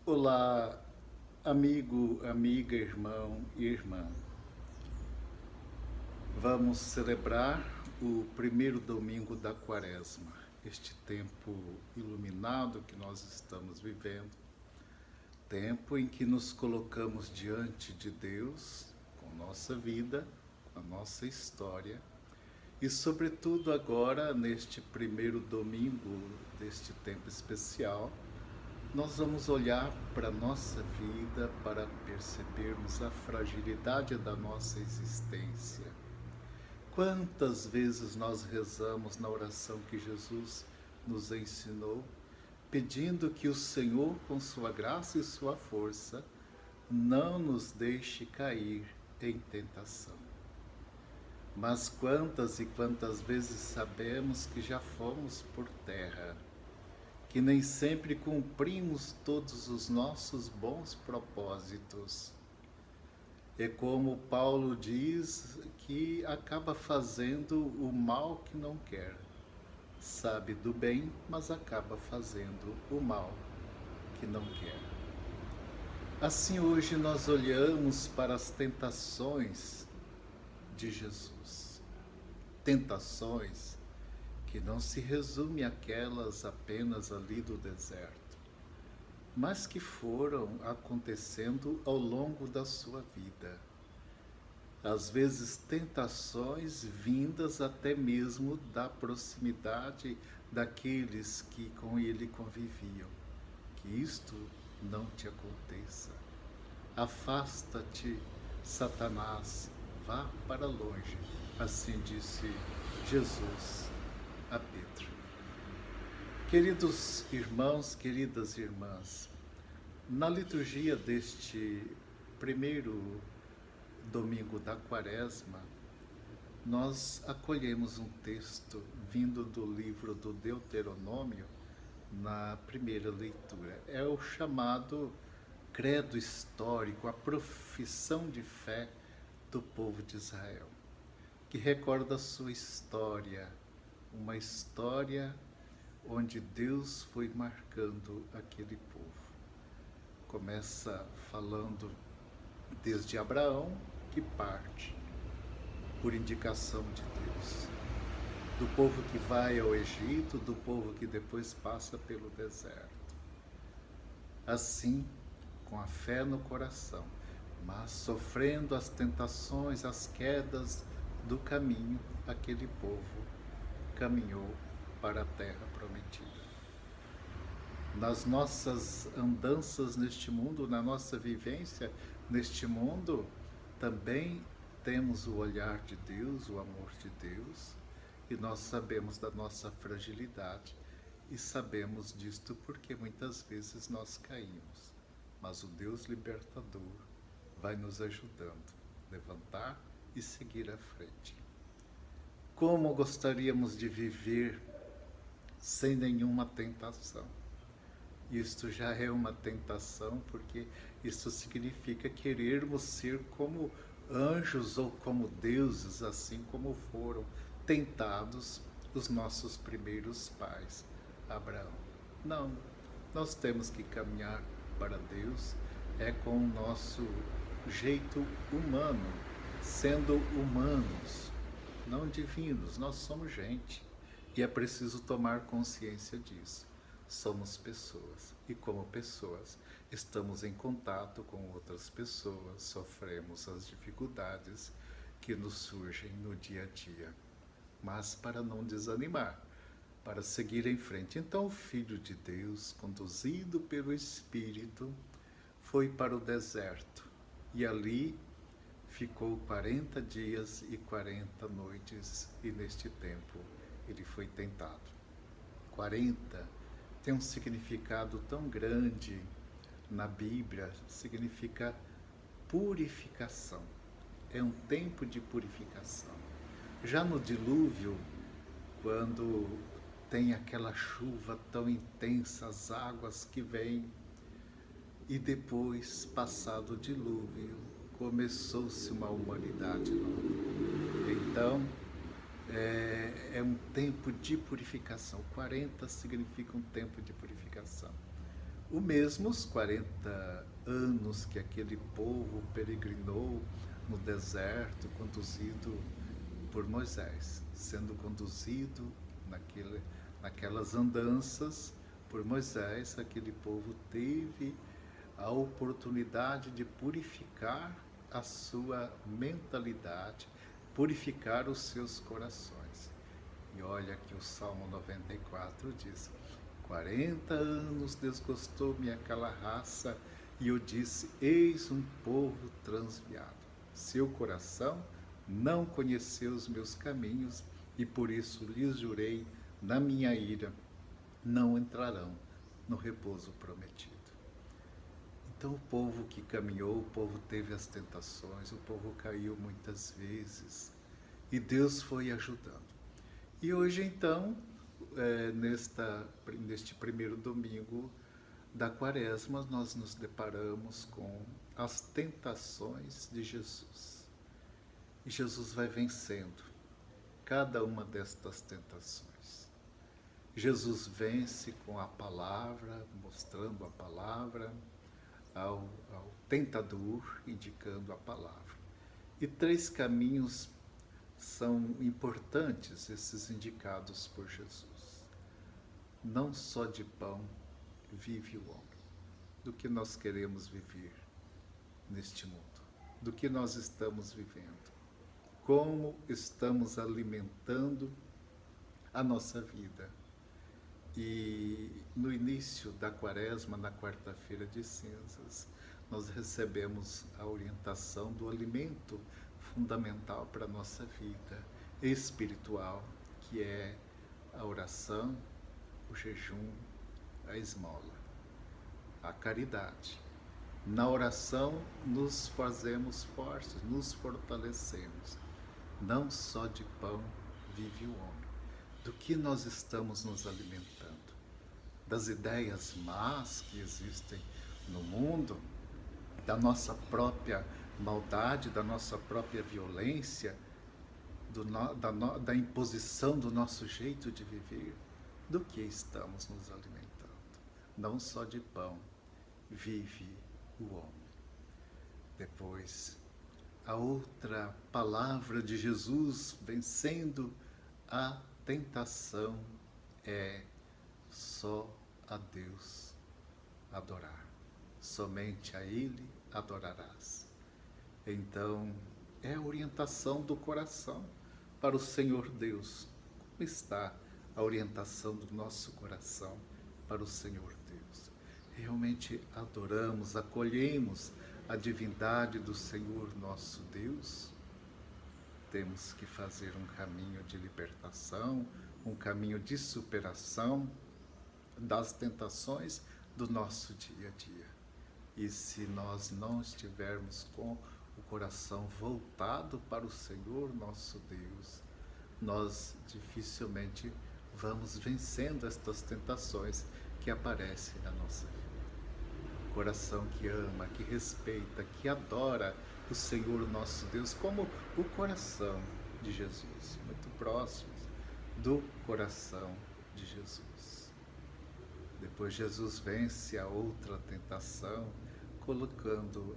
Olá, amigo, amiga, irmão e irmã. Vamos celebrar o primeiro domingo da Quaresma, este tempo iluminado que nós estamos vivendo, tempo em que nos colocamos diante de Deus com nossa vida, com a nossa história e, sobretudo, agora, neste primeiro domingo deste tempo especial, nós vamos olhar para a nossa vida para percebermos a fragilidade da nossa existência. Quantas vezes nós rezamos na oração que Jesus nos ensinou, pedindo que o Senhor, com sua graça e sua força, não nos deixe cair em tentação. Mas quantas e quantas vezes sabemos que já fomos por terra, que nem sempre cumprimos todos os nossos bons propósitos. É como Paulo diz, que acaba fazendo o mal que não quer. Sabe do bem, mas acaba fazendo o mal que não quer. Assim, hoje nós olhamos para as tentações de Jesus. Tentações que não se resume àquelas apenas ali do deserto, mas que foram acontecendo ao longo da sua vida. Às vezes tentações vindas até mesmo da proximidade daqueles que com ele conviviam. Que isto não te aconteça. Afasta-te, Satanás, vá para longe. Assim disse Jesus a Pedro. Queridos irmãos, queridas irmãs, na liturgia deste primeiro domingo da Quaresma, nós acolhemos um texto vindo do livro do Deuteronômio na primeira leitura. É o chamado credo histórico, a profissão de fé do povo de Israel, que recorda a sua história, uma história onde Deus foi marcando aquele povo. Começa falando desde Abraão, que parte por indicação de Deus, do povo que vai ao Egito, do povo que depois passa pelo deserto. Assim, com a fé no coração, mas sofrendo as tentações, as quedas do caminho, aquele povo caminhou para a terra prometida. Nas nossas andanças neste mundo, na nossa vivência neste mundo, também temos o olhar de Deus, o amor de Deus, e nós sabemos da nossa fragilidade e sabemos disto porque muitas vezes nós caímos. Mas o Deus libertador vai nos ajudando a levantar e seguir à frente. Como gostaríamos de viver sem nenhuma tentação? Isto já é uma tentação, porque isso significa querermos ser como anjos ou como deuses, assim como foram tentados os nossos primeiros pais, Abraão. Não, nós temos que caminhar para Deus, é com o nosso jeito humano, sendo humanos, não divinos, nós somos gente e é preciso tomar consciência disso. Somos pessoas e, como pessoas, estamos em contato com outras pessoas, sofremos as dificuldades que nos surgem no dia a dia. Mas para não desanimar, para seguir em frente. Então o Filho de Deus, conduzido pelo Espírito, foi para o deserto e ali ficou 40 dias e 40 noites, e neste tempo ele foi tentado. 40 tem um significado tão grande na Bíblia, significa purificação. É um tempo de purificação. Já no dilúvio, quando tem aquela chuva tão intensa, as águas que vêm, e depois, passado o dilúvio, começou-se uma humanidade nova. Então, é um tempo de purificação. 40 significa um tempo de purificação. O mesmos 40 anos que aquele povo peregrinou no deserto, conduzido por Moisés, sendo conduzido naquelas andanças por Moisés, aquele povo teve a oportunidade de purificar a sua mentalidade, purificar os seus corações. E olha que o Salmo 94 diz: 40 anos desgostou-me aquela raça, e eu disse: eis um povo transviado. Seu coração não conheceu os meus caminhos, e por isso lhes jurei na minha ira: não entrarão no repouso prometido. Então o povo que caminhou, o povo teve as tentações, o povo caiu muitas vezes, e Deus foi ajudando. E hoje então, neste primeiro domingo da Quaresma, nós nos deparamos com as tentações de Jesus. E Jesus vai vencendo cada uma destas tentações. Jesus vence com a palavra, mostrando a palavra ao tentador, indicando a palavra. E 3 caminhos são importantes, esses indicados por Jesus. Não só de pão vive o homem. Do que nós queremos viver neste mundo? Do que nós estamos vivendo? Como estamos alimentando a nossa vida? E no início da Quaresma, na quarta-feira de cinzas, nós recebemos a orientação do alimento fundamental para a nossa vida espiritual, que é a oração, o jejum, a esmola, a caridade. Na oração nos fazemos fortes, nos fortalecemos. Não só de pão vive o homem. Do que nós estamos nos alimentando? Das ideias más que existem no mundo, da nossa própria maldade, da nossa própria violência, da imposição do nosso jeito de viver? Do que estamos nos alimentando? Não só de pão vive o homem. Depois, a outra palavra de Jesus vencendo a tentação é: só a Deus adorar. Somente a Ele adorarás. Então, é a orientação do coração para o Senhor Deus. Como está a orientação do nosso coração para o Senhor Deus? Realmente adoramos, acolhemos a divindade do Senhor nosso Deus? Temos que fazer um caminho de libertação, um caminho de superação das tentações do nosso dia a dia. E se nós não estivermos com o coração voltado para o Senhor nosso Deus, nós dificilmente vamos vencendo estas tentações que aparecem na nossa vida. Coração que ama, que respeita, que adora o Senhor nosso Deus, como o coração de Jesus, muito próximos do coração de Jesus. Depois Jesus vence a outra tentação, colocando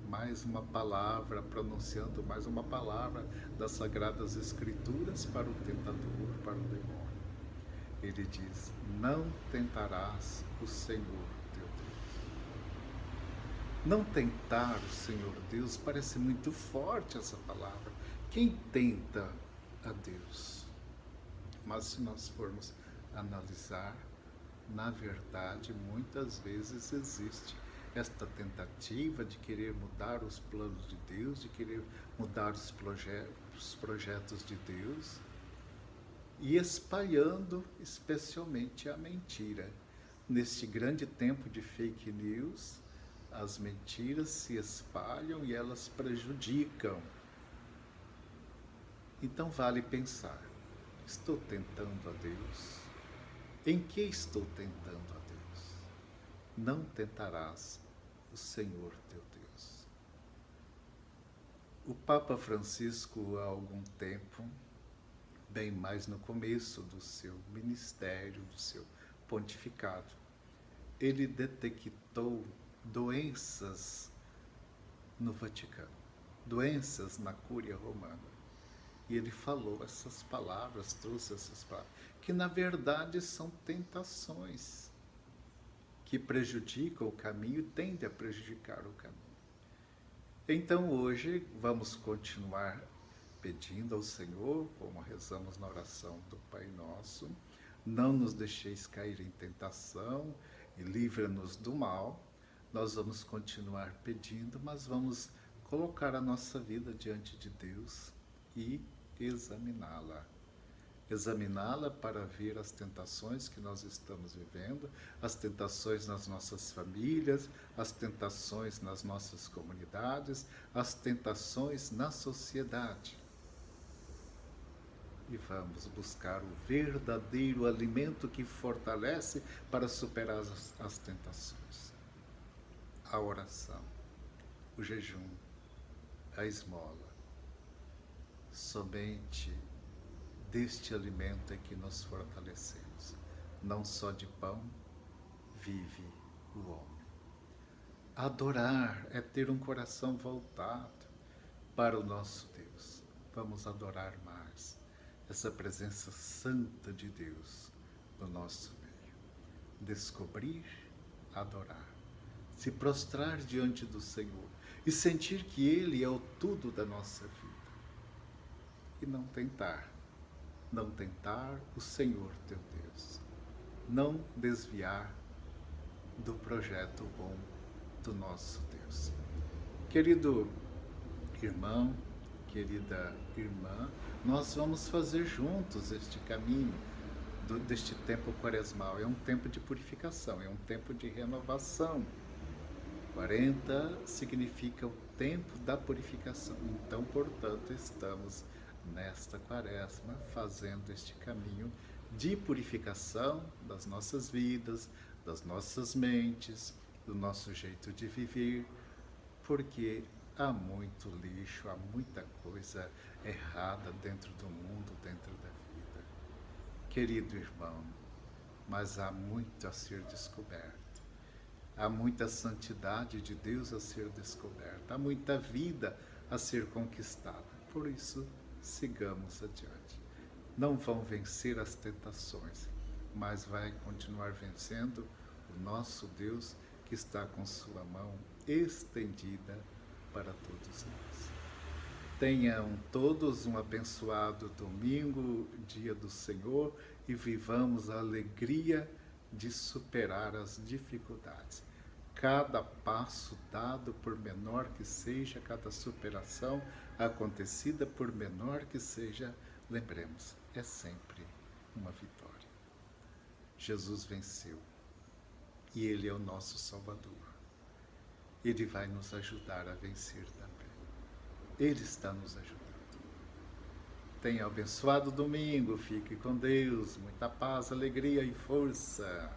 mais uma palavra, pronunciando mais uma palavra das Sagradas Escrituras para o tentador, para o demônio. Ele diz: não tentarás o Senhor teu Deus. Não tentar o Senhor Deus, parece muito forte essa palavra. Quem tenta a Deus? Mas se nós formos analisar, na verdade, muitas vezes existe esta tentativa de querer mudar os planos de Deus, de querer mudar os projetos de Deus, e espalhando especialmente a mentira. Neste grande tempo de fake news, as mentiras se espalham e elas prejudicam. Então vale pensar: estou tentando a Deus? Em que estou tentando a Deus? Não tentarás o Senhor teu Deus. O Papa Francisco, há algum tempo, bem mais no começo do seu ministério, do seu pontificado, ele detectou doenças no Vaticano, doenças na Cúria Romana. E ele falou essas palavras, trouxe essas palavras, que na verdade são tentações que prejudicam o caminho e tendem a prejudicar o caminho. Então hoje vamos continuar pedindo ao Senhor, como rezamos na oração do Pai Nosso, não nos deixeis cair em tentação e livra-nos do mal. Nós vamos continuar pedindo, mas vamos colocar a nossa vida diante de Deus e examiná-la. Examiná-la para ver as tentações que nós estamos vivendo, as tentações nas nossas famílias, as tentações nas nossas comunidades, as tentações na sociedade. E vamos buscar o verdadeiro alimento que fortalece para superar as tentações. A oração, o jejum, a esmola. Somente deste alimento é que nos fortalecemos. Não só de pão vive o homem. Adorar é ter um coração voltado para o nosso Deus. Vamos adorar mais essa presença santa de Deus no nosso meio. Descobrir, adorar. Se prostrar diante do Senhor e sentir que Ele é o tudo da nossa vida. E não tentar o Senhor teu Deus. Não desviar do projeto bom do nosso Deus. Querido irmão, querida irmã, nós vamos fazer juntos este caminho deste tempo quaresmal. É um tempo de purificação, é um tempo de renovação. 40 significa o tempo da purificação. Então, portanto, estamos nesta quaresma fazendo este caminho de purificação das nossas vidas, das nossas mentes, do nosso jeito de viver, porque há muito lixo, há muita coisa errada dentro do mundo, dentro da vida. Querido irmão, mas há muito a ser descoberto. Há muita santidade de Deus a ser descoberta, há muita vida a ser conquistada. Por isso, sigamos adiante. Não vão vencer as tentações, mas vai continuar vencendo o nosso Deus que está com sua mão estendida para todos nós. Tenham todos um abençoado domingo, dia do Senhor, e vivamos a alegria de superar as dificuldades. Cada passo dado, por menor que seja, cada superação acontecida, por menor que seja, lembremos, é sempre uma vitória. Jesus venceu e Ele é o nosso Salvador. Ele vai nos ajudar a vencer também. Ele está nos ajudando. Tenha um abençoado domingo, fique com Deus, muita paz, alegria e força.